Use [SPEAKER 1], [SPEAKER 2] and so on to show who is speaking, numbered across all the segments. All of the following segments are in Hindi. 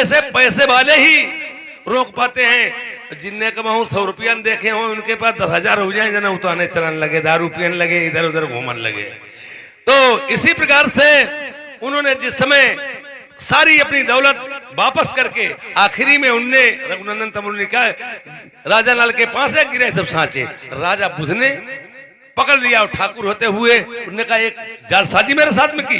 [SPEAKER 1] ऐसे पैसे वाले ही रोक पाते हैं। जिनने कमाऊं 100 रुपया देखे हो, उनके पास 10,000 हो जाए जना उतारने चलन लगे, दारू पियन लगे, इधर उधर घूमन लगे। तो इसी प्रकार से उन्होंने जिस समय सारी अपनी दौलत वापस करके आखिरी में उनने रघुनंदन तमुल ने कहा राजा लाल के पास है गिरे सब सांचे। राजा बुध ने पकड़ लिया और ठाकुर होते हुए उन्होंने कहा एक जालसाजी मेरे साथ में की।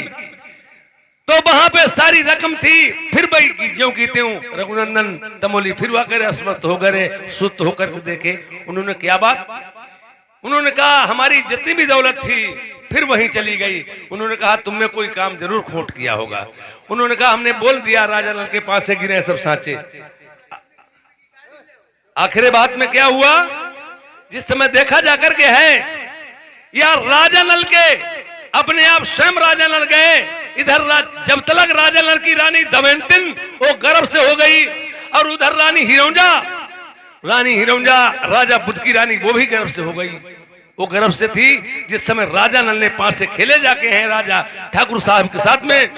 [SPEAKER 1] तो वहां पे सारी रकम थी, फिर भाई की ज्यों की त्यों रघुनंदन तमोली फिर वह करे अस्वस्थ हो गए, सुस्त होकर देखे। उन्होंने क्या बात, उन्होंने कहा हमारी जितनी भी दौलत थी फिर वहीं चली गई। उन्होंने कहा तुमने कोई काम जरूर खोट किया होगा। उन्होंने कहा हमने बोल दिया राजा लाल के पास से गिरे सब सांचे। आखिरी बात में क्या हुआ, जिस समय देखा जाकर के है यार राजा नल के अपने आप स्वयं राजा नल गए इधर। जब तलक राजा नल की रानी दमयंती वो गर्भ से हो गई और उधर रानी हिरौंजा राजा बुध की रानी वो भी गर्भ से हो गई। वो गर्भ से थी जिस समय राजा नल ने पास से खेले जाके हैं राजा ठाकुर साहब के साथ में।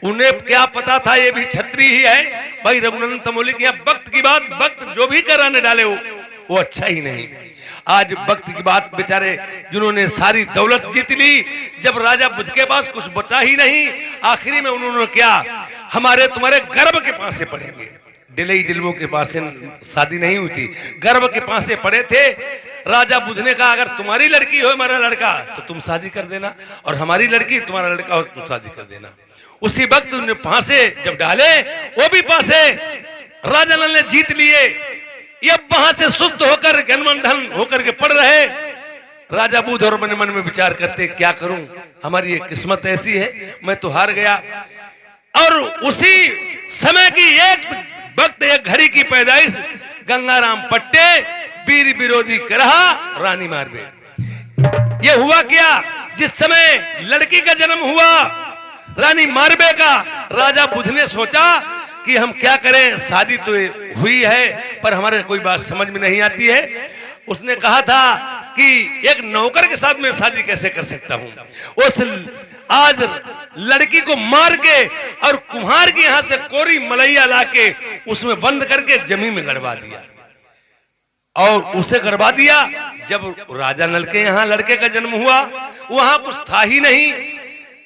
[SPEAKER 1] उन्हें क्या पता था ये भी छत्री ही है भाई। रघुनंदन तमोली की वक्त की बात, वक्त जो भी कराने डाले वो अच्छा ही नहीं। आज वक्त की बात बेचारे जिन्होंने सारी दौलत जीत ली, जब राजा बुध के पास कुछ बचा ही नहीं, आखिरी में उन्होंने क्या हमारे तुम्हारे गर्भ के पास से पढ़ेंगे। डिलई डिलमो के पास से शादी नहीं हुई थी, गर्भ के पास से पड़े थे। राजा बुध ने कहा अगर तुम्हारी लड़की हो हमारा लड़का तो तुम शादी कर देना, और हमारी लड़की तुम्हारा लड़का हो तुम शादी कर देना। उसी वक्त उन्हें फांसे जब डाले, वो भी फांसे राजा नल ने जीत लिए। ये वहां से सुस्त होकर गनमंडन होकर के पड़ रहे। राजा बुध और मन मन में विचार करते क्या करूं, हमारी ये किस्मत ऐसी है, मैं तो हार गया। और उसी समय की एक वक्त एक घड़ी की पैदाइश गंगाराम पट्टे वीर विरोधी करहा रानी मारबे। ये हुआ क्या, जिस समय लड़की का जन्म हुआ रानी मारबे का, राजा बुध ने सोचा कि हम क्या करें, शादी तो हुई है पर हमारे कोई बात समझ में नहीं आती है। उसने कहा था कि एक नौकर के साथ मैं शादी कैसे कर सकता हूं। उस आज लड़की को मार के और कुम्हार के यहां से कोरी मलैया लाके उसमें बंद करके जमीन में गड़वा दिया और उसे गड़वा दिया। जब राजा नल के यहाँ लड़के का जन्म हुआ वहां कुछ था ही नहीं।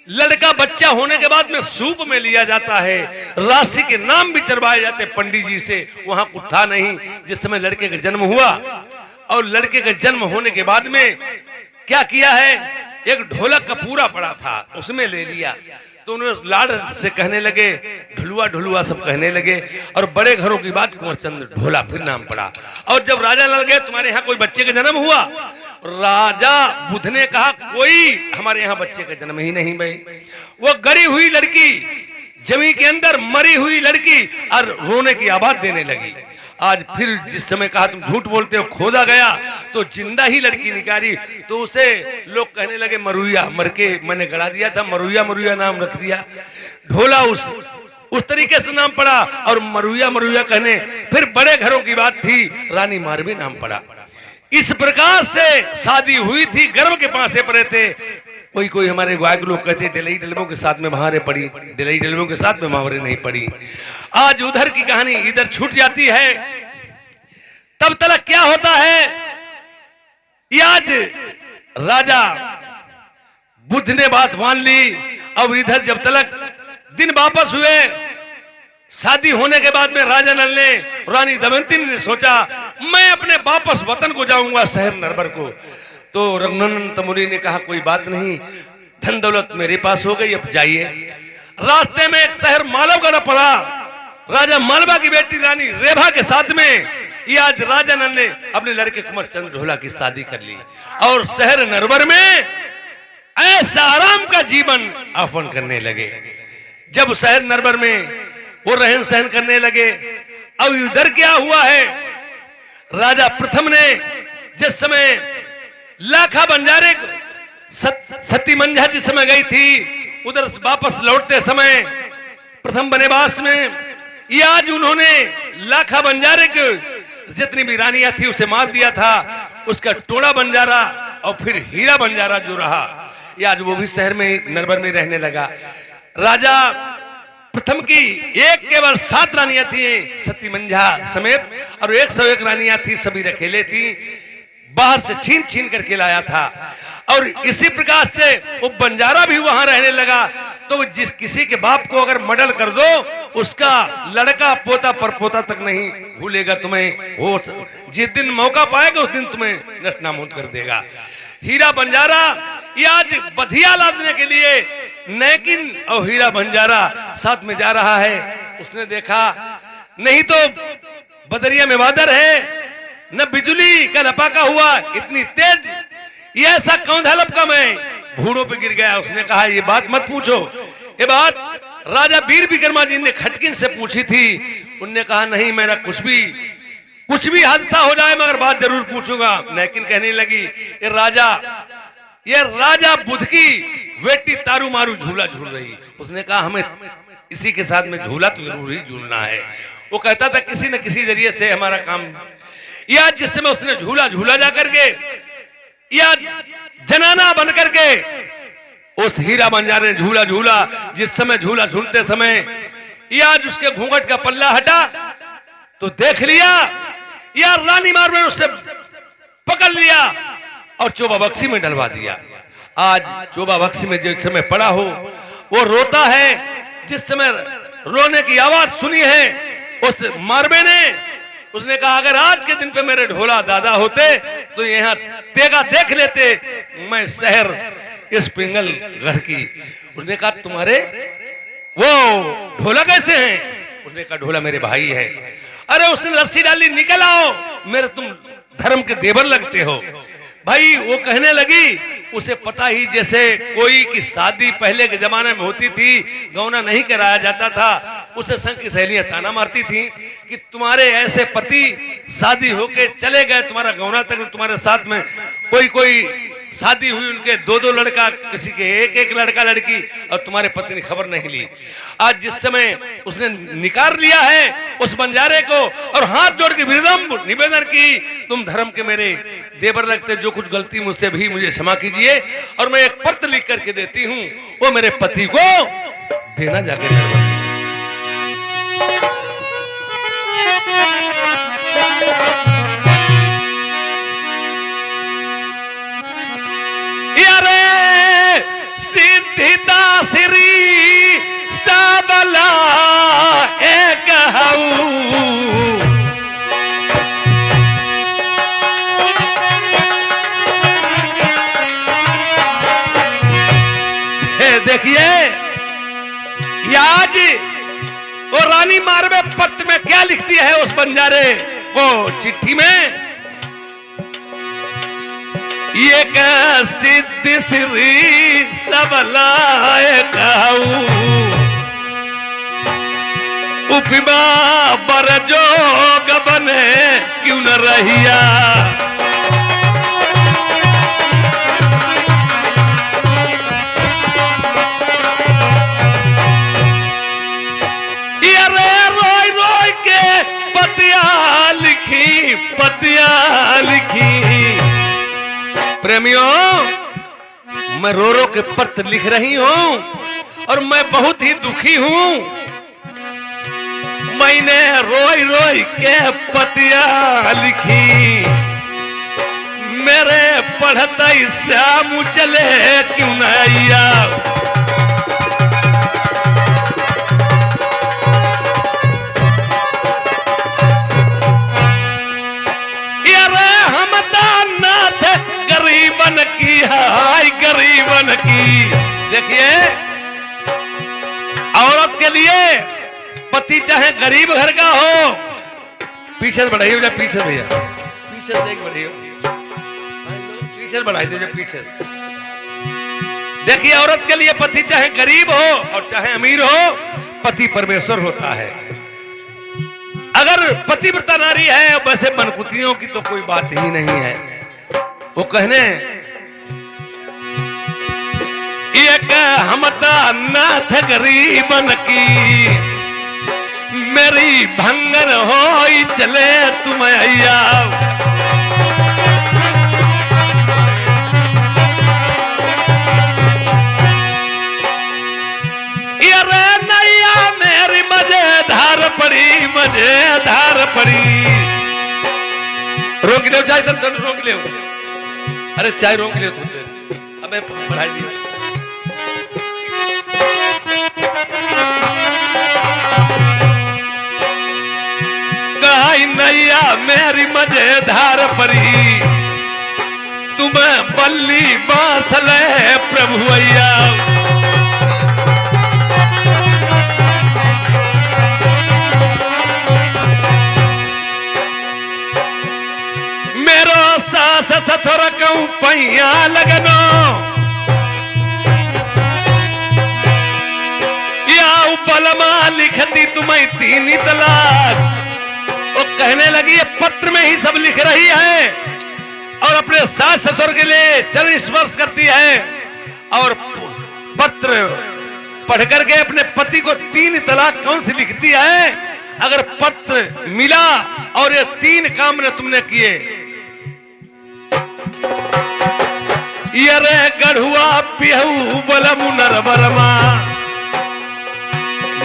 [SPEAKER 1] लड़का बच्चा होने के बाद में सूप में लिया जाता है, राशि के नाम भी चढ़वाए जाते पंडित जी से, वहां कुछ था नहीं। जिस समय लड़के का जन्म हुआ और लड़के का जन्म होने के बाद में क्या किया है, एक ढोलक का पूरा पड़ा था उसमें ले लिया। तो उन्होंने लाड से कहने लगे, ढुलुआ ढुलुआ सब कहने लगे। और बड़े घरों की बात कुंवर चंद ढोला फिर नाम पड़ा। और जब राजा नल गए तुम्हारे यहाँ कोई बच्चे का जन्म हुआ, राजा बुध ने कहा कोई हमारे यहाँ बच्चे का जन्म ही नहीं भाई। वो गड़ी हुई लड़की जमीन के अंदर मरी हुई लड़की और रोने की आवाज देने लगी। आज फिर जिस समय कहा तुम झूठ बोलते हो, खोदा गया तो जिंदा ही लड़की निकाली। तो उसे लोग कहने लगे मरुइया, मर के मैंने गड़ा दिया था, मरुइया मरुइया नाम रख दिया। ढोला उस तरीके से नाम पड़ा और मरुइया मरुइया कहने। फिर बड़े घरों की बात थी, रानी मारबे नाम पड़ा। इस प्रकार से शादी हुई थी, गर्भ के पास से पड़े थे। कोई कोई हमारे गायक लोग कहते डिलई डिलमों के साथ में महारे पड़ी, डिलई डिलमों के साथ में महावरे नहीं पड़ी। आज उधर की कहानी इधर छूट जाती है। तब तक क्या होता है, आज राजा बुध ने बात मान ली और इधर जब तक दिन वापस हुए, शादी होने के बाद में राजा नल ने रानी दमयंती ने सोचा मैं अपने वापस वतन को जाऊंगा, शहर नरबर को। तो रघुनंदन तमोली ने कहा कोई बात नहीं, धन दौलत मेरे पास हो गई, अब जाइए। रास्ते में एक शहर मालवगढ़ पड़ा, राजा मालवा की बेटी रानी रेभा के साथ में ये आज राजा नल ने अपने लड़के कुंवर चंद ढोला की शादी कर ली और शहर नरबर में ऐसा आराम का जीवन यापन करने लगे। जब शहर नरबर में वो रहन सहन करने लगे, अब इधर क्या हुआ है, राजा प्रथम ने जिस समय लाखा बंजारे सती मंझा जिस समय गई थी, उधर वापस लौटते समय प्रथम वनवास में ये आज उन्होंने लाखा बंजारे के जितनी भी रानियां थी उसे मार दिया था। उसका टोड़ा बंजारा और फिर हीरा बंजारा जो रहा, ये आज वो भी शहर में नरबर में रहने लगा। राजा प्रथम की एक केवल 7 रानियां थी सती मंझा समेत, और 101 रानियां थी, सभी रखेले थी, बाहर से छीन छीन करके लाया था। और इसी प्रकार से वो बंजारा भी वहां रहने लगा। तो जिस किसी के बाप को अगर मर्डर कर दो, उसका लड़का पोता परपोता तक नहीं भूलेगा तुम्हें, वो जिस दिन मौका पाएगा उस दिन तुम्हें नष्ट-नाबूद कर देगा। हीरा बंजारा ये आज बधिया लादने के लिए नैकिन और हीरा बंजारा साथ में जा रहा है। उसने देखा नहीं तो बदरिया में बादर है, न बिजली का लपाका हुआ इतनी तेज, ये ऐसा कौन था लपका, मैं घोड़ों पे गिर गया। उसने कहा ये बात मत पूछो, ये बात राजा वीर विक्रमादित्य ने खटकिन से पूछी थी। उनने कहा नहीं, मेरा कुछ भी हादसा हो जाए मगर बात जरूर पूछूंगा। नैकिन कहने लगी ये राजा बुध की बेटी तारू मारू झूला झूल रही। उसने कहा हमें इसी के साथ में झूला तो जरूर ही झूलना है। वो कहता था किसी न किसी जरिए से हमारा काम, या जिस समय उसने झूला झूला जा करके या जनाना बन करके उस हीरा बंजारे ने झूला झूला, जिस समय झूला झूलते समय या उसके घूंघट का पल्ला हटा तो देख लिया या रानी मार ने उससे पकड़ लिया और चोबा बक्सी में डलवा दिया। आज चोबा बक्सी में जिस समय पड़ा हो वो रोता है, जिस समय रोने की आवाज सुनी है उस मारबे ने, उसने कहा अगर आज के दिन पे मेरे ढोला दादा होते तो यहाँ तेगा देख लेते मैं शहर इस पिंगल घर की। उसने कहा तुम्हारे वो ढोला कैसे हैं? उसने कहा ढोला मेरे भाई है। अरे उसने रस्सी डाली, निकल आओ, मेरे तुम धर्म के देवर लगते हो। भाई वो कहने लगी, उसे पता ही जैसे कोई की शादी पहले के जमाने में होती थी, गौना नहीं कराया जाता था, उसे संग की सहेलियां ताना मारती थी कि तुम्हारे ऐसे पति शादी होके चले गए, तुम्हारा गौना तक तुम्हारे साथ में कोई शादी हुई, उनके 2-2 लड़का, किसी के 1-1 लड़का लड़की, और तुम्हारे पति ने खबर नहीं ली। आज जिस समय उसने निकाल लिया है उस बंजारे को और हाथ जोड़ के विनम्र निवेदन की, तुम धर्म के मेरे देवर लगते, जो कुछ गलती मुझसे भी मुझे क्षमा कीजिए, और मैं एक पत्र लिख करके देती हूँ, वो मेरे पति को देना जाके दरबार से। सिद्धिदासरी सबला एक देखिए आज वो रानी मारबे पत्र में क्या लिखती है उस बंजारे को चिट्ठी में, ये सिद्ध श्री सबला उपमा बर जोग बने क्यों न रहिया, पतिया लिखी। प्रेमियों, मैं रो रो के पत्र लिख रही हूं और मैं बहुत ही दुखी हूं। मैंने रोई रोई के पतिया लिखी, मेरे पढ़ते श्याम चले क्यों नैया, गरीबन की हाय गरीबन की। देखिए औरत के लिए पति चाहे गरीब घर का हो, पीछे से बढ़ाइए भैया, पीछे भैया, पीछे से एक बढ़ाइए, पीछे बढ़ाई दीजिए पीछे। देखिए औरत के लिए पति चाहे गरीब हो और चाहे अमीर हो, पति परमेश्वर होता है। अगर पतिव्रता नारी है, वैसे बनकुतियों की तो कोई बात ही नहीं है। वो कहने एक हमता नाथ गरीबन की, मेरी भंगर होई चले तुम अय्या, ये रे नैया में मजेदार पड़ी। रोक ले चाय, तो रोक ले। अरे चाय रोक ले तू, अबे बढ़ाई दिया। गाई नैया मेरी मजेदार परी, तुम्हें बल्ली बांस ले प्रभु भैया। मेरो सास ससुर कहूं पैया लगनो, या बलमा लिख दी तुम्हें 3 तलाक। वो कहने लगी ये पत्र में ही सब लिख रही है, और अपने सास ससुर के लिए चरण स्पर्श करती है, और पत्र पढ़ करके अपने पति को 3 तलाक कौन सी लिखती है। अगर पत्र मिला और ये 3 काम ने तुमने किए, ये रे गढ़ुआ पियऊ बलमु नरबरमा,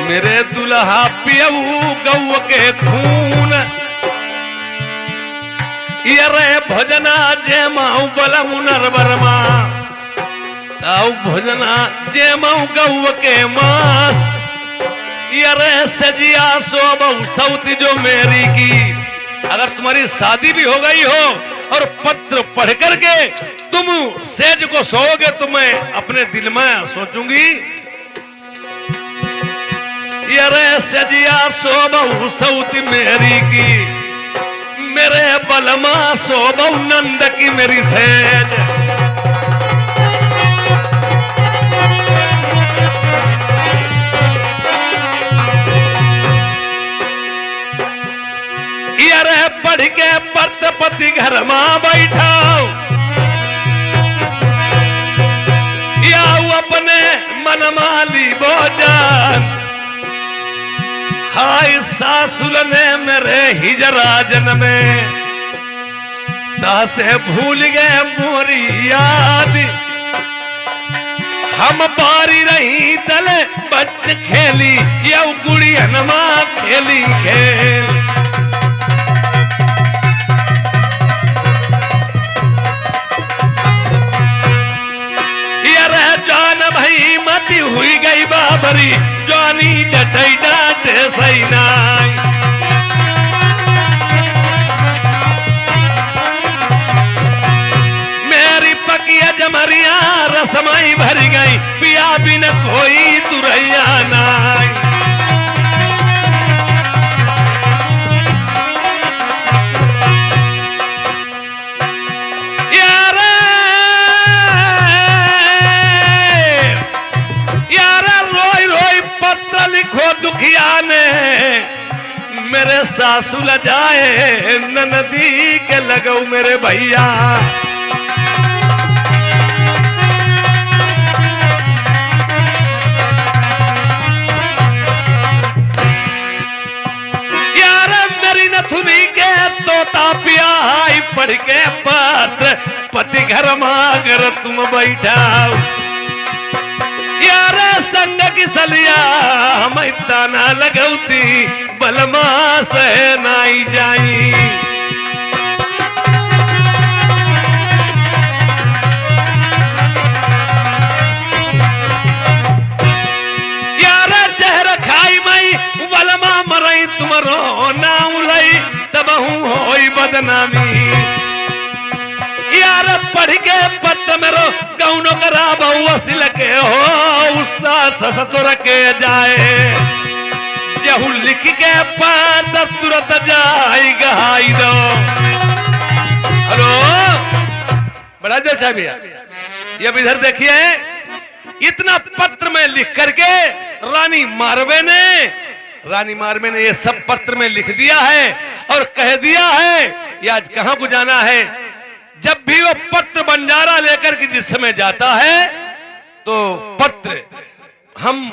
[SPEAKER 1] मेरे दुल्हा पियऊ गौ के खून, ये रे भोजना जे माऊ बलमु नरबरमा, ताऊ भोजना जे माऊ गौ के मांस, ये रे सजिया सोबऊ सौती जो मेरी की। अगर तुम्हारी शादी भी हो गई हो और पत्र पढ़ करके तुम सेज को सोओगे तो मैं अपने दिल में सोचूंगी, ये रे सजिया सोबऊ सौती मेरी की, मेरे बलमा सोबऊ नंद की मेरी सेज। ये रे पढ़ के पति घर में बैठा, या अपने मन माली भोजन, हाय सासुल ने मेरे हिजरा जन्मे, दासे भूल गए मोरी याद, हम बारी रही तले बच खेली, या गुड़ियन मां खेली खेल। भाई मती हुई गई बाबरी, जानी डटई डांटे सही नाई। मेरी पकिया जमरिया रसमाई भरी गई, पिया बिन कोई तुरैया नाई। दुखिया ने मेरे सासुल जाए, ननदी के लगऊ मेरे भैया। यार मेरी नथुनी के तोता पिया पढ़ के पत्र, पति घर मागर तुम बैठा, यार संग की सलिया मैं ताना लगौती, बलमा से नाई जाई। यार जहर खाई मई बलमा मरई, तुमरो नाम लई तबहू होई बदनामी। यार पढ़ के पत्र मेरो गौनो करा बहु सिल के हो, उससा ससुर के जाए, जहू लिख के पत्र तुरंत जाई गहाई दो। हेलो बड़ा देर साहब भैया, ये अब इधर देखिए, इतना पत्र में लिख करके रानी मारवे ने ये सब पत्र में लिख दिया है और कह दिया है ये आज कहां को जाना है। जब भी वो पत्र बंजारा लेकर के जिस समय जाता है तो पत्र हम